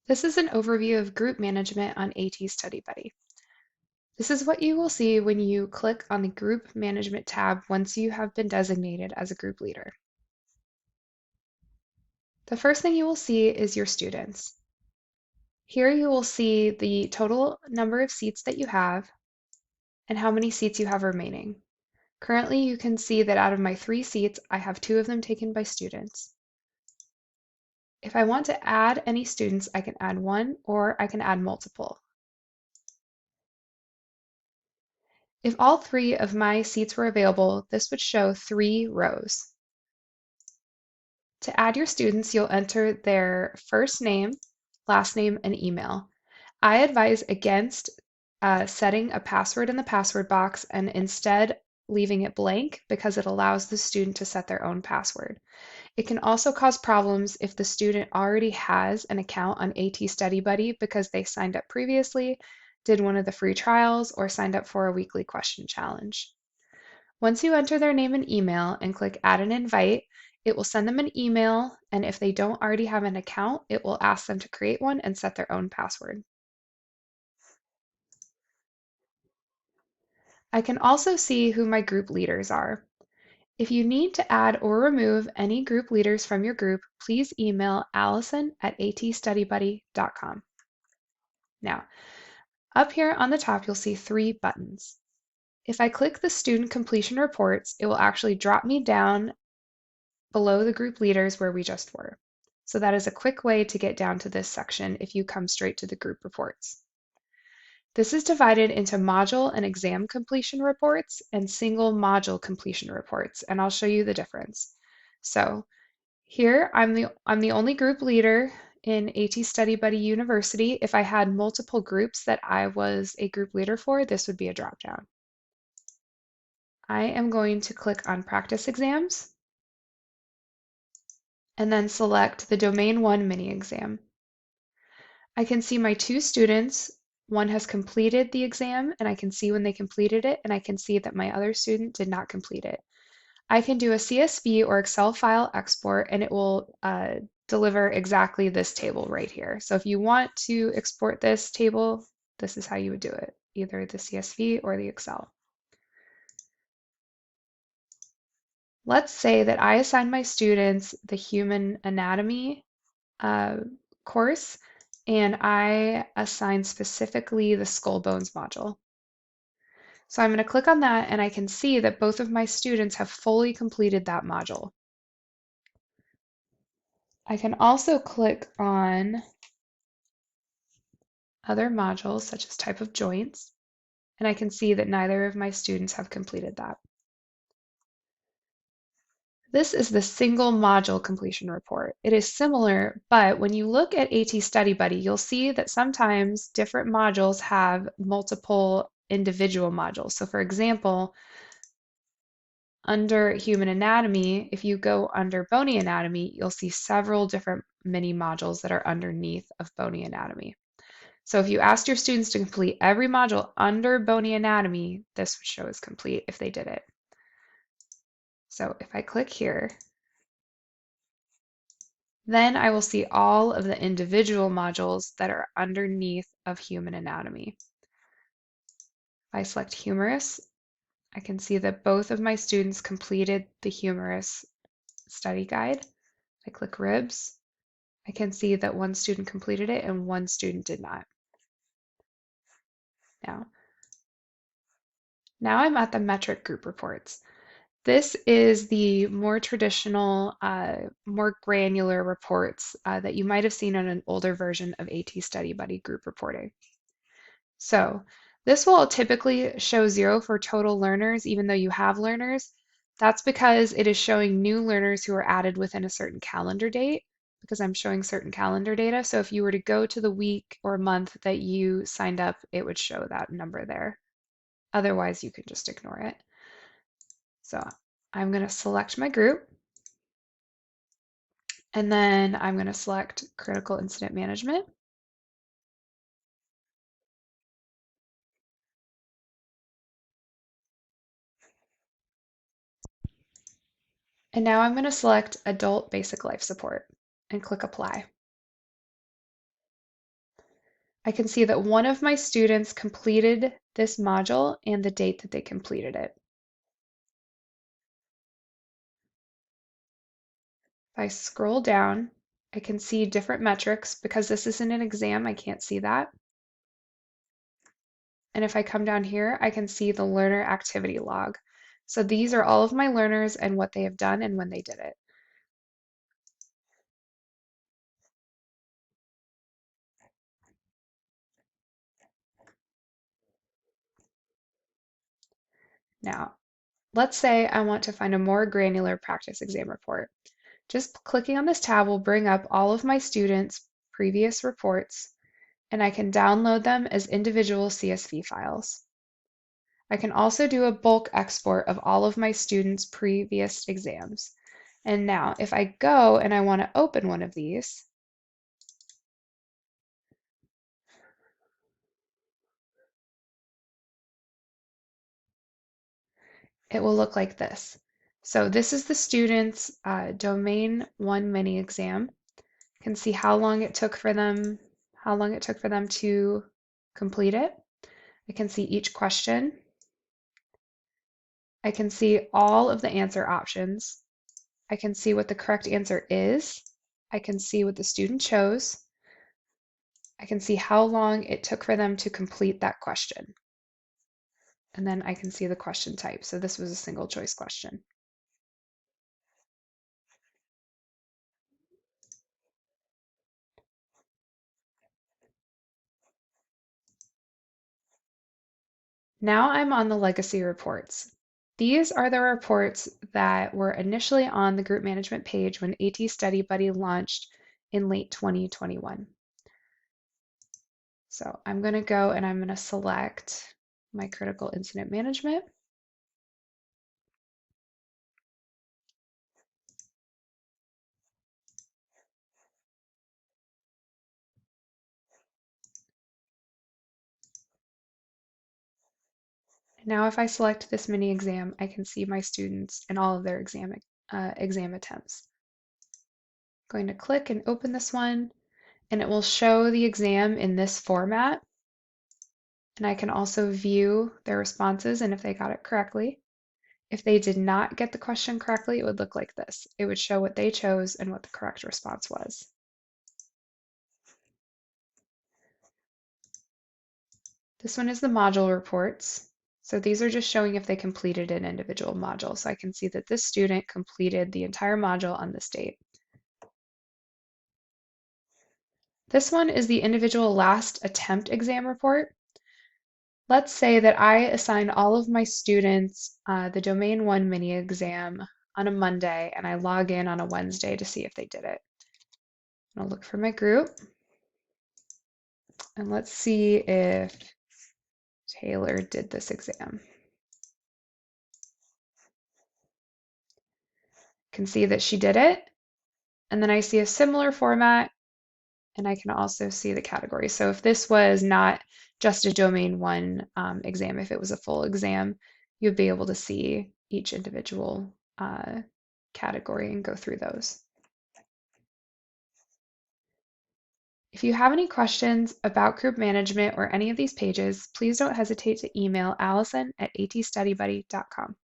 This is an overview of group management on AT Study Buddy. This is what you will see when you click on the Group Management tab once you have been designated as a group leader. The first thing you will see is your students. Here you will see the total number of seats that you have and how many seats you have remaining. Currently, you can see that out of my 3 seats, I have 2 of them taken by students. If I want to add any students, I can add 1 or I can add multiple. If all 3 of my seats were available, this would show 3 rows. To add your students, you'll enter their first name, last name, and email. I advise against setting a password in the password box and instead leaving it blank because it allows the student to set their own password. It can also cause problems if the student already has an account on AT Study Buddy because they signed up previously, did one of the free trials, or signed up for a weekly question challenge. Once you enter their name and email and click Add an Invite, it will send them an email, and if they don't already have an account, it will ask them to create one and set their own password. I can also see who my group leaders are. If you need to add or remove any group leaders from your group, please email allison@atstudybuddy.com. Now, up here on the top, you'll see 3 buttons. If I click the student completion reports, it will actually drop me down below the group leaders where we just were. So that is a quick way to get down to this section if you come straight to the group reports. This is divided into module and exam completion reports and single module completion reports, and I'll show you the difference. So here I'm the only group leader in AT Study Buddy University. If I had multiple groups that I was a group leader for, this would be a dropdown. I am going to click on practice exams and then select the Domain 1 mini exam. I can see my 2 students. One has completed the exam, and I can see when they completed it, and I can see that my other student did not complete it. I can do a CSV or Excel file export, and it will deliver exactly this table right here. So if you want to export this table, this is how you would do it, either the CSV or the Excel. Let's say that I assign my students the human anatomy course, and I assign specifically the skull bones module. So I'm going to click on that, and I can see that both of my students have fully completed that module. I can also click on other modules, such as type of joints, and I can see that neither of my students have completed that. This is the single module completion report. It is similar, but when you look at AT Study Buddy, you'll see that sometimes different modules have multiple individual modules. So for example, under human anatomy, if you go under bony anatomy, you'll see several different mini modules that are underneath of bony anatomy. So if you asked your students to complete every module under bony anatomy, this would show as complete if they did it. So if I click here, then I will see all of the individual modules that are underneath of human anatomy. If I select humerus, I can see that both of my students completed the humerus study guide. I click ribs, I can see that one student completed it and one student did not. Now I'm at the metric group reports. This is the more traditional, more granular reports that you might have seen on an older version of AT Study Buddy group reporting. So this will typically show 0 for total learners, even though you have learners. That's because it is showing new learners who are added within a certain calendar date, because I'm showing certain calendar data. So if you were to go to the week or month that you signed up, it would show that number there. Otherwise, you can just ignore it. So I'm going to select my group, and then I'm going to select critical incident management. And now I'm going to select adult basic life support and click apply. I can see that one of my students completed this module and the date that they completed it. If I scroll down, I can see different metrics. Because this isn't an exam, I can't see that. And if I come down here, I can see the learner activity log. So these are all of my learners and what they have done and when they did it. Now, let's say I want to find a more granular practice exam report. Just clicking on this tab will bring up all of my students' previous reports, and I can download them as individual CSV files. I can also do a bulk export of all of my students' previous exams. And now, if I go and I want to open one of these, it will look like this. So this is the student's Domain 1 mini exam. You can see how long it took for them to complete it. I can see each question. I can see all of the answer options. I can see what the correct answer is. I can see what the student chose. I can see how long it took for them to complete that question. And then I can see the question type. So this was a single choice question. Now I'm on the legacy reports. These are the reports that were initially on the group management page when AT Study Buddy launched in late 2021. So I'm going to go and I'm going to select my critical incident management. Now if I select this mini exam, I can see my students and all of their exam attempts. I'm going to click and open this one, and it will show the exam in this format. And I can also view their responses and if they got it correctly. If they did not get the question correctly, it would look like this. It would show what they chose and what the correct response was. This one is the module reports. So these are just showing if they completed an individual module. So I can see that this student completed the entire module on this date. This one is the individual last attempt exam report. Let's say that I assign all of my students the Domain 1 mini exam on a Monday and I log in on a Wednesday to see if they did it. I'll look for my group and let's see if Taylor did this exam. Can see that she did it, and then I see a similar format and I can also see the category. So if this was not just a Domain 1 exam, if it was a full exam, you'd be able to see each individual category and go through those. If you have any questions about group management or any of these pages, please don't hesitate to email Allison at atstudybuddy.com.